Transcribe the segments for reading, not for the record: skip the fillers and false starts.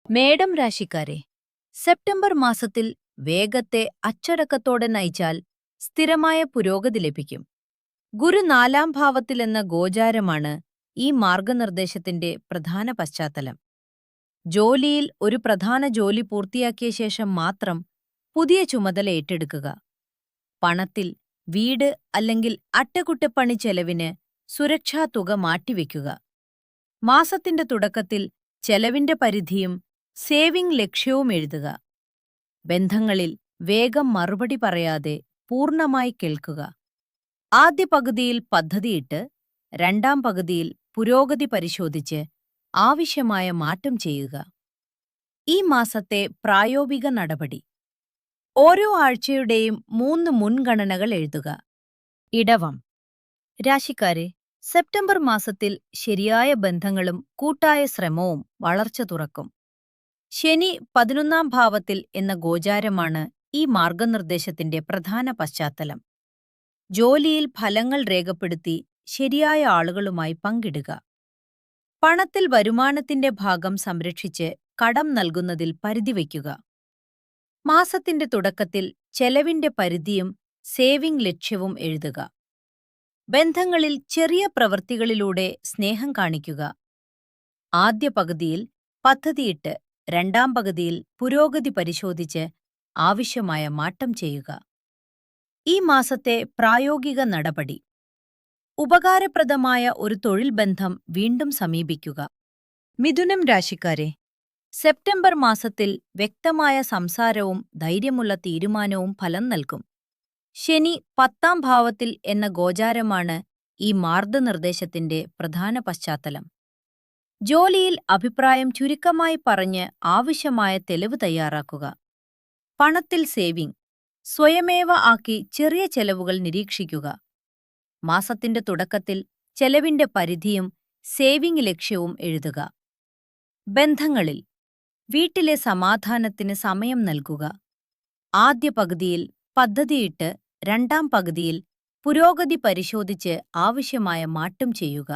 മേടം രാശിക്കാരെ, സെപ്റ്റംബർ മാസത്തിൽ വേഗത്തെ അച്ചടക്കത്തോടെ നയിച്ചാൽ സ്ഥിരമായ പുരോഗതി ലഭിക്കും. ഗുരു 4-ാം ഭാവത്തിലെന്ന ഗോചാരമാണ് ഈ മാർഗനിർദ്ദേശത്തിന്റെ പ്രധാന പശ്ചാത്തലം. ജോലിയിൽ ഒരു പ്രധാന ജോലി പൂർത്തിയാക്കിയ ശേഷം മാത്രം പുതിയ ചുമതല ഏറ്റെടുക്കുക. പണത്തിൽ വീട് അല്ലെങ്കിൽ അറ്റകുറ്റപ്പണി ചെലവിന് സുരക്ഷാതുക മാറ്റിവെക്കുക. മാസത്തിന്റെ തുടക്കത്തിൽ ചെലവിന്റെ പരിധിയും സേവിംഗ് ലക്ഷ്യവും എഴുതുക. ബന്ധങ്ങളിൽ വേഗം മറുപടി പറയാതെ പൂർണ്ണമായി കേൾക്കുക. ആദ്യ പകുതിയിൽ പദ്ധതിയിട്ട് 2-ാം പകുതിയിൽ പുരോഗതി പരിശോധിച്ച് ആവശ്യമായ മാറ്റം ചെയ്യുക. ഈ മാസത്തെ പ്രായോഗിക നടപടി: ഓരോ ആഴ്ചയുടെയും 3 മുൻഗണനകൾ എഴുതുക. ഇടവം രാശിക്കാരെ, സെപ്റ്റംബർ മാസത്തിൽ ശരിയായ ബന്ധങ്ങളും കൂട്ടായ ശ്രമവും വളർച്ച തുറക്കും. ശനി 11-ാം ഭാവത്തിൽ എന്ന ഗോചാരമാണ് ഈ മാർഗനിർദ്ദേശത്തിന്റെ പ്രധാന പശ്ചാത്തലം. ജോലിയിൽ ഫലങ്ങൾ രേഖപ്പെടുത്തി ശരിയായ ആളുകളുമായി പങ്കിടുക. പണത്തിൽ വരുമാനത്തിന്റെ ഭാഗം സംരക്ഷിച്ച് കടം നൽകുന്നതിൽ പരിധി വയ്ക്കുക. മാസത്തിന്റെ തുടക്കത്തിൽ ചെലവിന്റെ പരിധിയും സേവിംഗ് ലക്ഷ്യവും എഴുതുക. ബന്ധങ്ങളിൽ ചെറിയ പ്രവൃത്തികളിലൂടെ സ്നേഹം കാണിക്കുക. ആദ്യ പകുതിയിൽ പദ്ധതിയിട്ട് 2-ാം പകുതിയിൽ പുരോഗതി പരിശോധിച്ച് ആവശ്യമായ മാറ്റം ചെയ്യുക. ഈ മാസത്തെ പ്രായോഗിക നടപടി: ഉപകാരപ്രദമായ ഒരു തൊഴിൽ ബന്ധം വീണ്ടും സമീപിക്കുക. മിഥുനം രാശിക്കാരെ, സെപ്റ്റംബർ മാസത്തിൽ വ്യക്തമായ സംസാരവും ധൈര്യമുള്ള തീരുമാനവും ഫലം നൽകും. ശനി 10-ാം ഭാവത്തിൽ എന്ന ഗോചാരമാണ് ഈ മാർഗനിർദ്ദേശത്തിന്റെ പ്രധാന പശ്ചാത്തലം. ജോലിയിൽ അഭിപ്രായം ചുരുക്കമായി പറഞ്ഞ് ആവശ്യമായ തെളിവ് തയ്യാറാക്കുക. പണത്തിൽ സേവിംഗ് സ്വയമേവ ആക്കി ചെറിയ ചെലവുകൾ നിരീക്ഷിക്കുക. മാസത്തിന്റെ തുടക്കത്തിൽ ചെലവിന്റെ പരിധിയും സേവിംഗ് ലക്ഷ്യവും എഴുതുക. ബന്ധങ്ങളിൽ വീട്ടിലെ സമാധാനത്തിന് സമയം നൽകുക. ആദ്യ പകുതിയിൽ പദ്ധതിയിട്ട് 2-ാം പകുതിയിൽ പുരോഗതി പരിശോധിച്ച് ആവശ്യമായ മാറ്റം ചെയ്യുക.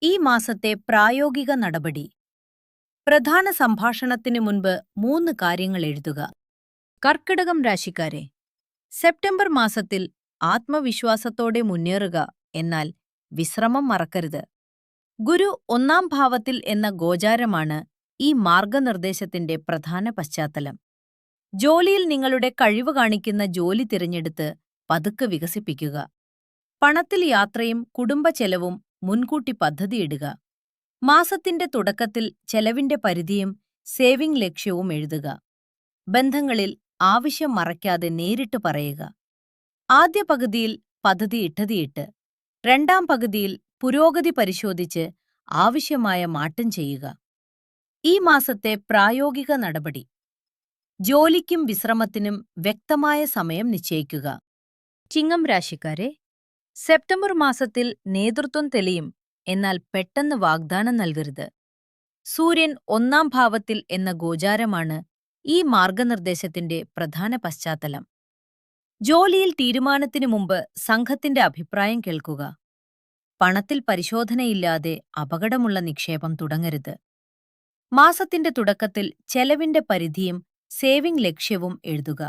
ഈ മാസത്തെ പ്രായോഗിക നടപടി: പ്രധാന സംഭാഷണത്തിന് മുൻപ് 3 കാര്യങ്ങൾ എഴുതുക. കർക്കിടകം രാശിക്കാരെ, സെപ്റ്റംബർ മാസത്തിൽ ആത്മവിശ്വാസത്തോടെ മുന്നേറുക, എന്നാൽ വിശ്രമം മറക്കരുത്. ഗുരു 1-ാം ഭാവത്തിൽ എന്ന ഗോചാരമാണ് ഈ മാർഗനിർദ്ദേശത്തിന്റെ പ്രധാന പശ്ചാത്തലം. ജോലിയിൽ നിങ്ങളുടെ കഴിവ് കാണിക്കുന്ന ജോലി തിരഞ്ഞെടുത്ത് പതുക്കെ വികസിപ്പിക്കുക. പണത്തിൽ യാത്രയും കുടുംബ ചെലവും മുൻകൂട്ടി പദ്ധതിയിടുക. മാസത്തിന്റെ തുടക്കത്തിൽ ചെലവിന്റെ പരിധിയും സേവിംഗ് ലക്ഷ്യവും എഴുതുക. ബന്ധങ്ങളിൽ ആവശ്യം മറയ്ക്കാതെ നേരിട്ട് പറയുക. ആദ്യ പകുതിയിൽ പദ്ധതിയിട്ടതിയിട്ട് 2-ാം പകുതിയിൽ പുരോഗതി പരിശോധിച്ച് ആവശ്യമായ മാറ്റം ചെയ്യുക. ഈ മാസത്തെ പ്രായോഗിക നടപടി: ജോലിക്കും വിശ്രമത്തിനും വ്യക്തമായ സമയം നിശ്ചയിക്കുക. ചിങ്ങം രാശിക്കാരെ, സെപ്റ്റംബർ മാസത്തിൽ നേതൃത്വം തെളിയും, എന്നാൽ പെട്ടെന്ന് വാഗ്ദാനം നൽകരുത്. സൂര്യൻ 1-ാം ഭാവത്തിൽ എന്ന ഗോചാരമാണ് ഈ മാർഗനിർദ്ദേശത്തിന്റെ പ്രധാന പശ്ചാത്തലം. ജോലിയിൽ തീരുമാനത്തിനു മുമ്പ് സംഘത്തിന്റെ അഭിപ്രായം കേൾക്കുക. പണത്തിൽ പരിശോധനയില്ലാതെ അപകടമുള്ള നിക്ഷേപം തുടങ്ങരുത്. മാസത്തിന്റെ തുടക്കത്തിൽ ചെലവിന്റെ പരിധിയും സേവിംഗ് ലക്ഷ്യവും എഴുതുക.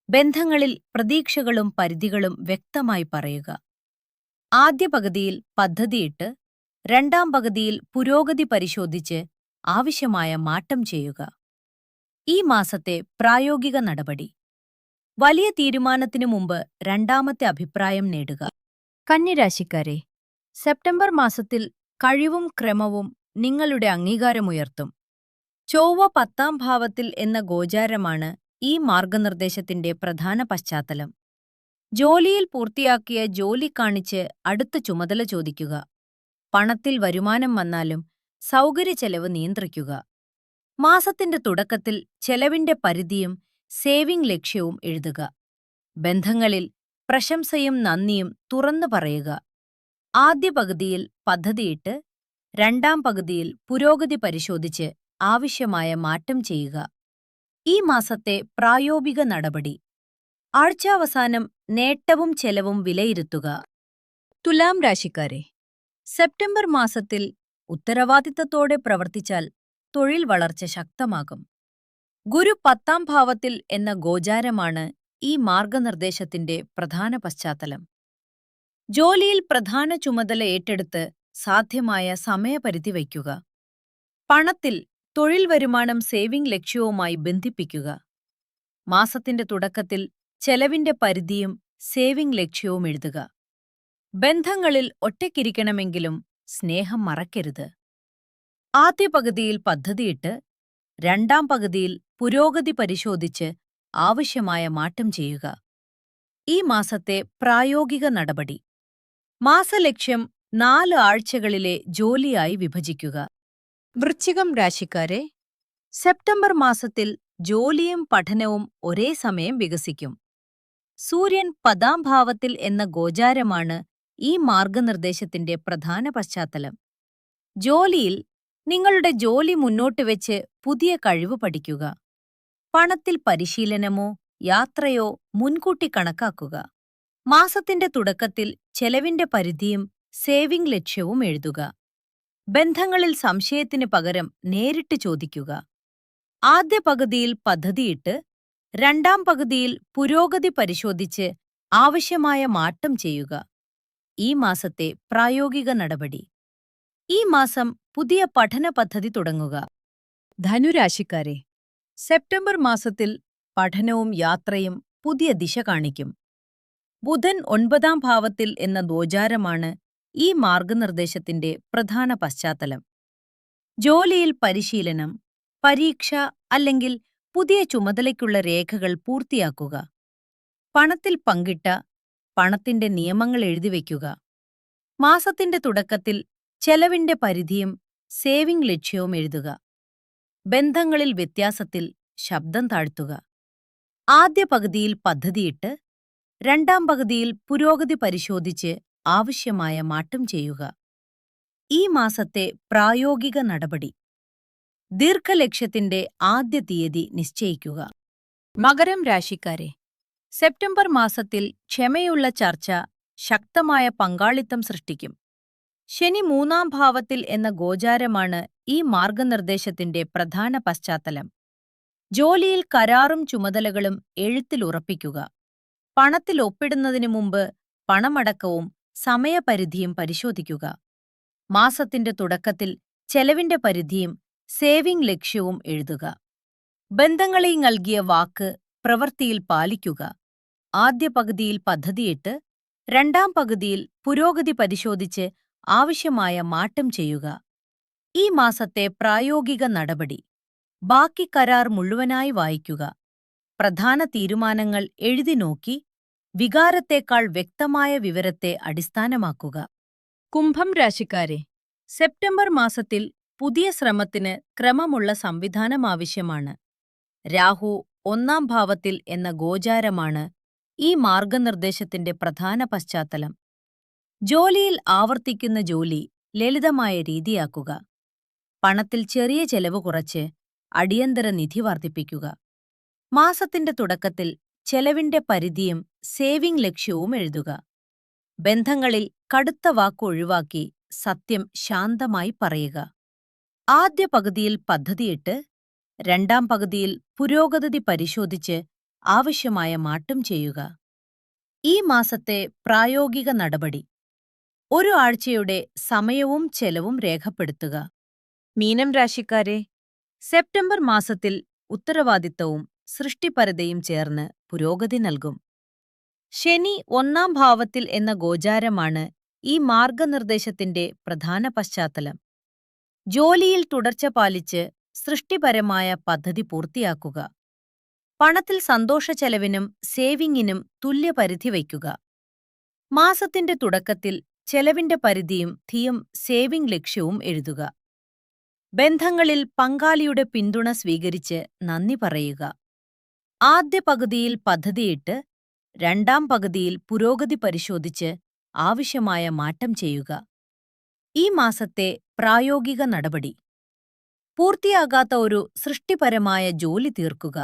ബന്ധങ്ങളിൽ പ്രതീക്ഷകളും പരിധികളും വ്യക്തമായി പറയുക. ആദ്യ പകുതിയിൽ പദ്ധതിയിട്ട് 2-ാം പകുതിയിൽ പുരോഗതി പരിശോധിച്ച് ആവശ്യമായ മാറ്റം ചെയ്യുക. ഈ മാസത്തെ പ്രായോഗിക നടപടി: വലിയ തീരുമാനത്തിനു മുമ്പ് 2-ാമത്തെ അഭിപ്രായം നേടുക. കന്യരാശിക്കാരെ, സെപ്റ്റംബർ മാസത്തിൽ കഴിവും ക്രമവും നിങ്ങളുടെ അംഗീകാരമുയർത്തും. ചൊവ്വ 10-ാം ഭാവത്തിൽ എന്ന ഗോചാരമാണ് ഈ മാർഗനിർദ്ദേശത്തിന്റെ പ്രധാന പശ്ചാത്തലം. ജോലിയിൽ പൂർത്തിയാക്കിയ ജോലി കാണിച്ച് അടുത്ത ചുമതല ചോദിക്കുക. പണത്തിൽ വരുമാനം വന്നാലും സൗകര്യച്ചെലവ് നിയന്ത്രിക്കുക. മാസത്തിന്റെ തുടക്കത്തിൽ ചെലവിന്റെ പരിധിയും സേവിംഗ് ലക്ഷ്യവും എഴുതുക. ബന്ധങ്ങളിൽ പ്രശംസയും നന്ദിയും തുറന്നു പറയുക. ആദ്യ പകുതിയിൽ പദ്ധതിയിട്ട് 2-ാം പകുതിയിൽ പുരോഗതി പരിശോധിച്ച് ആവശ്യമായ മാറ്റം ചെയ്യുക. ഈ മാസത്തെ പ്രായോഗിക നടപടി: ആഴ്ചാവസാനം നേട്ടവും ചെലവും വിലയിരുത്തുക. തുലാം രാശിക്കാരെ, സെപ്റ്റംബർ മാസത്തിൽ ഉത്തരവാദിത്തത്തോടെ പ്രവർത്തിച്ചാൽ തൊഴിൽ വളർച്ച ശക്തമാകും. ഗുരു 10-ാം ഭാവത്തിൽ എന്ന ഗോചാരമാണ് ഈ മാർഗനിർദ്ദേശത്തിന്റെ പ്രധാന പശ്ചാത്തലം. ജോലിയിൽ പ്രധാന ചുമതല ഏറ്റെടുത്ത് സാധ്യമായ സമയപരിധി വയ്ക്കുക. പണത്തിൽ തൊഴിൽ വരുമാനം സേവിംഗ് ലക്ഷ്യവുമായി ബന്ധിപ്പിക്കുക. മാസത്തിന്റെ തുടക്കത്തിൽ ചെലവിന്റെ പരിധിയും സേവിംഗ് ലക്ഷ്യവും എഴുതുക. ബന്ധങ്ങളിൽ ഒറ്റയ്ക്കിരിക്കണമെങ്കിലും സ്നേഹം മറക്കരുത്. ആദ്യ പകുതിയിൽ പദ്ധതിയിട്ട് രണ്ടാം പകുതിയിൽ പുരോഗതി പരിശോധിച്ച് ആവശ്യമായ മാറ്റം ചെയ്യുക. ഈ മാസത്തെ പ്രായോഗിക നടപടി: മാസലക്ഷ്യം 4 ആഴ്ചകളിലെ ജോലിയായി വിഭജിക്കുക. വൃശ്ചികം രാശിക്കാരെ, സെപ്റ്റംബർ മാസത്തിൽ ജോലിയും പഠനവും ഒരേ സമയം വികസിക്കും. സൂര്യൻ 10-ാം ഭാവത്തിൽ എന്ന ഗോചാരമാണ് ഈ മാർഗനിർദ്ദേശത്തിന്റെ പ്രധാന പശ്ചാത്തലം. ജോലിയിൽ നിങ്ങളുടെ ജോലി മുന്നോട്ട് വെച്ച് പുതിയ കഴിവ് പഠിക്കുക. പണത്തിൽ പരിശീലനമോ യാത്രയോ മുൻകൂട്ടി കണക്കാക്കുക. മാസത്തിന്റെ തുടക്കത്തിൽ ചെലവിന്റെ പരിധിയും സേവിംഗ് ലക്ഷ്യവും എഴുതുക. ബന്ധങ്ങളിൽ സംശയത്തിന് പകരം നേരിട്ട് ചോദിക്കുക. ആദ്യ പകുതിയിൽ പദ്ധതിയിട്ട് രണ്ടാം പകുതിയിൽ പുരോഗതി പരിശോധിച്ച് ആവശ്യമായ മാറ്റം ചെയ്യുക. ഈ മാസത്തെ പ്രായോഗിക നടപടി: ഈ മാസം പുതിയ പഠന പദ്ധതി തുടങ്ങുക. ധനുരാശിക്കാരെ, സെപ്റ്റംബർ മാസത്തിൽ പഠനവും യാത്രയും പുതിയ ദിശ കാണിക്കും. ബുധൻ 9-ാം ഭാവത്തിൽ എന്ന ഗോചാരമാണ് ഈ മാർഗനിർദ്ദേശത്തിന്റെ പ്രധാന പശ്ചാത്തലം. ജോലിയിൽ പരിശീലനം, പരീക്ഷ അല്ലെങ്കിൽ പുതിയ ചുമതലയ്ക്കുള്ള രേഖകൾ പൂർത്തിയാക്കുക. പണത്തിൽ പങ്കിട്ട പണത്തിന്റെ നിയമങ്ങൾ എഴുതിവെക്കുക. മാസത്തിന്റെ തുടക്കത്തിൽ ചെലവിന്റെ പരിധിയും സേവിംഗ് ലക്ഷ്യവും എഴുതുക. ബന്ധങ്ങളിൽ വ്യത്യാസത്തിൽ ശബ്ദം താഴ്ത്തുക. ആദ്യ പകുതിയിൽ പദ്ധതിയിട്ട് രണ്ടാം പകുതിയിൽ പുരോഗതി പരിശോധിച്ച് ആവശ്യമായ മാറ്റം ചെയ്യുക. ഈ മാസത്തെ പ്രായോഗിക നടപടി: ദീർഘലക്ഷ്യത്തിന്റെ ആദ്യ തീയതി നിശ്ചയിക്കുക. മകരം രാശിക്കാരെ, സെപ്റ്റംബർ മാസത്തിൽ ക്ഷമയുള്ള ചർച്ച ശക്തമായ പങ്കാളിത്തം സൃഷ്ടിക്കും. ശനി 3-ാം ഭാവത്തിൽ എന്ന ഗോചാരമാണ് ഈ മാർഗനിർദ്ദേശത്തിന്റെ പ്രധാന പശ്ചാത്തലം. ജോലിയിൽ കരാറും ചുമതലകളും എഴുത്തിൽ ഉറപ്പിക്കുക. പണത്തിൽ ഒപ്പിടുന്നതിനു മുമ്പ് പണമടക്കവും സമയപരിധിയും പരിശോധിക്കുക. മാസത്തിന്റെ തുടക്കത്തിൽ ചെലവിന്റെ പരിധിയും സേവിംഗ് ലക്ഷ്യവും എഴുതുക. ബന്ധങ്ങളിൽ നൽകിയ വാക്ക് പ്രവൃത്തിയിൽ പാലിക്കുക. ആദ്യ പകുതിയിൽ പദ്ധതിയിട്ട് രണ്ടാം പകുതിയിൽ പുരോഗതി പരിശോധിച്ച് ആവശ്യമായ മാറ്റം ചെയ്യുക. ഈ മാസത്തെ പ്രായോഗിക നടപടി: ബാക്കി കരാർ മുഴുവനായി വായിക്കുക. പ്രധാന തീരുമാനങ്ങൾ എഴുതി നോക്കി വികാരത്തേക്കാൾ വ്യക്തമായ വിവരത്തെ അടിസ്ഥാനമാക്കുക. കുംഭം രാശിക്കാരെ, സെപ്റ്റംബർ മാസത്തിൽ പുതിയ ശ്രമത്തിന് ക്രമമുള്ള സംവിധാനം ആവശ്യമാണ്. രാഹു 1-ാം ഭാവത്തിൽ എന്ന ഗോചാരമാണ് ഈ മാർഗനിർദ്ദേശത്തിന്റെ പ്രധാന പശ്ചാത്തലം. ജോലിയിൽ ആവർത്തിക്കുന്ന ജോലി ലളിതമായ രീതിയാക്കുക. പണത്തിൽ ചെറിയ ചെലവ് കുറച്ച് അടിയന്തര നിധി വർദ്ധിപ്പിക്കുക. മാസത്തിന്റെ തുടക്കത്തിൽ ചെലവിന്റെ പരിധിയും സേവിംഗ് ലക്ഷ്യവും എഴുതുക. ബന്ധങ്ങളിൽ കടുത്ത വാക്ക് ഒഴിവാക്കി സത്യം ശാന്തമായി പറയുക. ആദ്യ പകുതിയിൽ പദ്ധതിയിട്ട് രണ്ടാം പകുതിയിൽ പുരോഗതി പരിശോധിച്ച് ആവശ്യമായ മാറ്റം ചെയ്യുക. ഈ മാസത്തെ പ്രായോഗിക നടപടി: ഒരു ആഴ്ചയുടെ സമയവും ചെലവും രേഖപ്പെടുത്തുക. മീനം രാശിക്കാരെ, സെപ്റ്റംബർ മാസത്തിൽ ഉത്തരവാദിത്തവും സൃഷ്ടിപരതയും ചേർന്ന് പുരോഗതി നൽകും. ശനി 1-ാം ഭാവത്തിൽ എന്ന ഗോചാരമാണ് ഈ മാർഗനിർദ്ദേശത്തിന്റെ പ്രധാന പശ്ചാത്തലം. ജോലിയിൽ തുടർച്ച പാലിച്ച് സൃഷ്ടിപരമായ പദ്ധതി പൂർത്തിയാക്കുക. പണത്തിൽ സന്തോഷച്ചെലവിനും സേവിംഗിനും തുല്യപരിധി വയ്ക്കുക. മാസത്തിന്റെ തുടക്കത്തിൽ ചെലവിന്റെ പരിധിയും തീയും സേവിംഗ് ലക്ഷ്യവും എഴുതുക. ബന്ധങ്ങളിൽ പങ്കാളിയുടെ പിന്തുണ സ്വീകരിച്ച് നന്ദി പറയുക. ആദ്യ പകുതിയിൽ പദ്ധതിയിട്ട് രണ്ടാം പകുതിയിൽ പുരോഗതി പരിശോധിച്ച് ആവശ്യമായ മാറ്റം ചെയ്യുക. ഈ മാസത്തെ പ്രായോഗിക നടപടി: പൂർത്തിയാകാത്ത ഒരു സൃഷ്ടിപരമായ ജോലി തീർക്കുക.